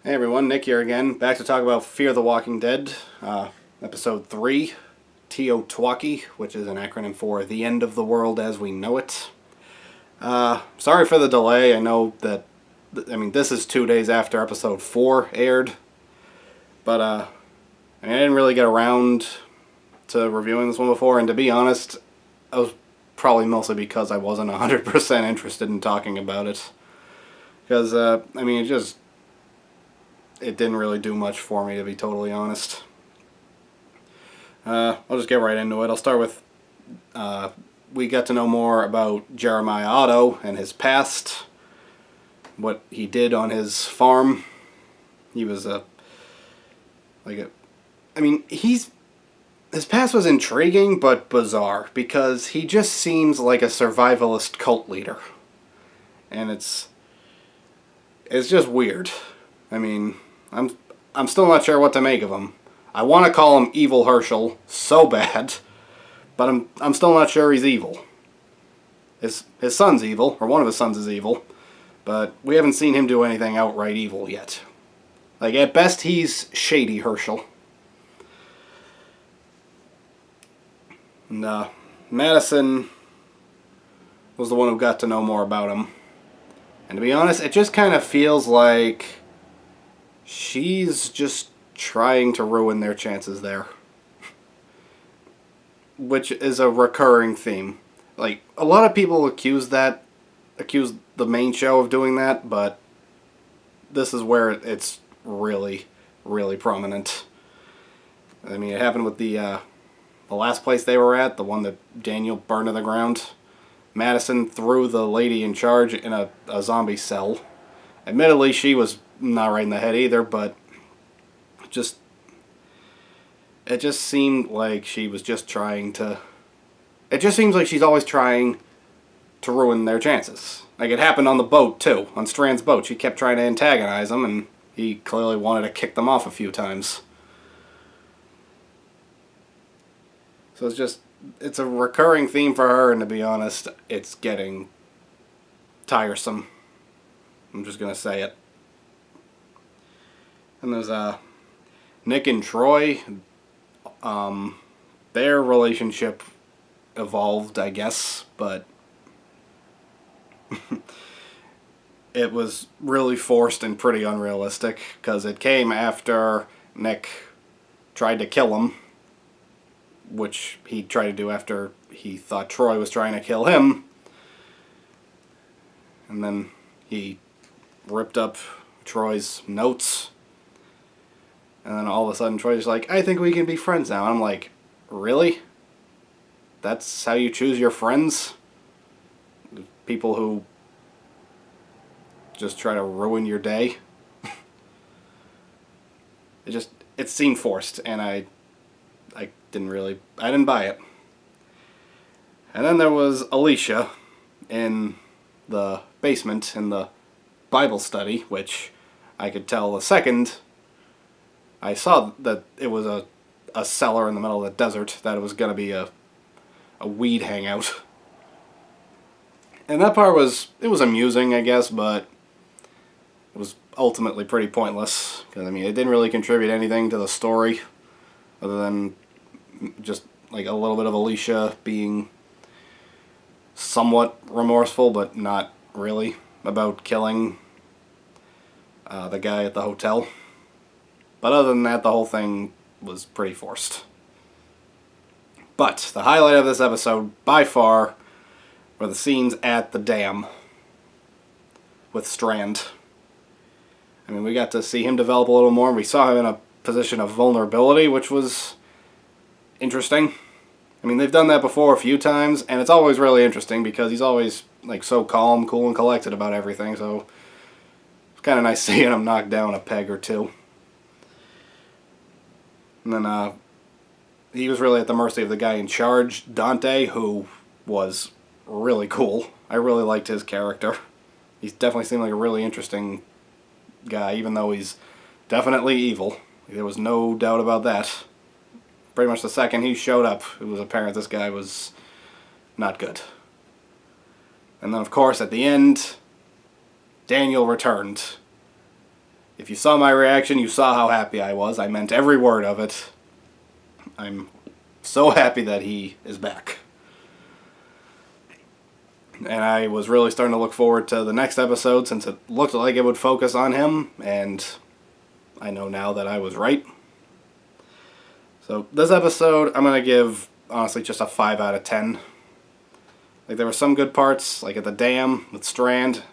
Hey everyone, Nick here again, back to talk about Fear the Walking Dead, Episode 3, TEOTWAWKI, which is an acronym for The End of the World as We Know It. Sorry for the delay. I know that, this is 2 days after Episode 4 aired, but I didn't really get around to reviewing this one before, and to be honest, I was probably mostly because I wasn't 100% interested in talking about it. Because, it didn't really do much for me, to be totally honest. I'll just get right into it. I'll start with, we got to know more about Jeremiah Otto and his past, what he did on his farm. He was his past was intriguing but bizarre, because he just seems like a survivalist cult leader. And it's just weird. I'm still not sure what to make of him. I want to call him Evil Herschel so bad, but I'm still not sure he's evil. His son's evil, or one of his sons is evil, but we haven't seen him do anything outright evil yet. Like, at best, he's shady Herschel. And Madison was the one who got to know more about him. And to be honest, it just kind of feels like she's just trying to ruin their chances there. Which is a recurring theme. Like, a lot of people accuse the main show of doing that, but this is where it's really, really prominent. I mean, it happened with the last place they were at, the one that Daniel burned to the ground. Madison threw the lady in charge in a zombie cell. Admittedly, she was not right in the head either, but it just seemed like she was just trying to... It just seems like she's always trying to ruin their chances. Like, it happened on the boat, too. On Strand's boat. She kept trying to antagonize him, and he clearly wanted to kick them off a few times. So it's a recurring theme for her, and to be honest, it's getting tiresome. I'm just gonna say it. And there's Nick and Troy. Their relationship evolved, I guess, but it was really forced and pretty unrealistic, because it came after Nick tried to kill him, which he tried to do after he thought Troy was trying to kill him. And then he ripped up Troy's notes. And then all of a sudden Troy's like, I think we can be friends now. And I'm like, really? That's how you choose your friends? People who just try to ruin your day? It seemed forced, and I didn't buy it. And then there was Alicia in the basement in the Bible study, which I could tell the second I saw that it was a cellar in the middle of the desert, that it was going to be a weed hangout. And that part was amusing, I guess, but it was ultimately pretty pointless, because it didn't really contribute anything to the story, other than just like a little bit of Alicia being somewhat remorseful, but not really, about killing the guy at the hotel. But other than that, the whole thing was pretty forced. But the highlight of this episode, by far, were the scenes at the dam with Strand. We got to see him develop a little more. We saw him in a position of vulnerability, which was interesting. They've done that before a few times, and it's always really interesting, because he's always like so calm, cool, and collected about everything, so it's kind of nice seeing him knock down a peg or two. And then he was really at the mercy of the guy in charge, Dante, who was really cool. I really liked his character. He definitely seemed like a really interesting guy, even though he's definitely evil. There was no doubt about that. Pretty much the second he showed up, it was apparent this guy was not good. And then, of course, at the end, Daniel returned. If you saw my reaction, you saw how happy I was. I meant every word of it. I'm so happy that he is back. And I was really starting to look forward to the next episode since it looked like it would focus on him, and I know now that I was right. So this episode, I'm going to give, honestly, just a 5 out of 10. Like, there were some good parts, like at the dam with Strand,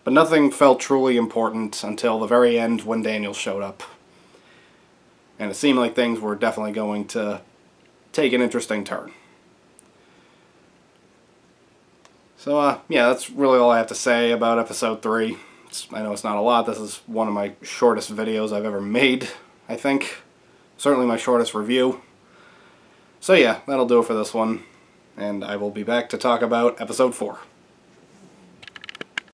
but nothing felt truly important until the very end when Daniel showed up. And it seemed like things were definitely going to take an interesting turn. So, yeah, that's really all I have to say about episode 3. I know it's not a lot. This is one of my shortest videos I've ever made, I think. Certainly my shortest review. So yeah, that'll do it for this one. And I will be back to talk about episode 4.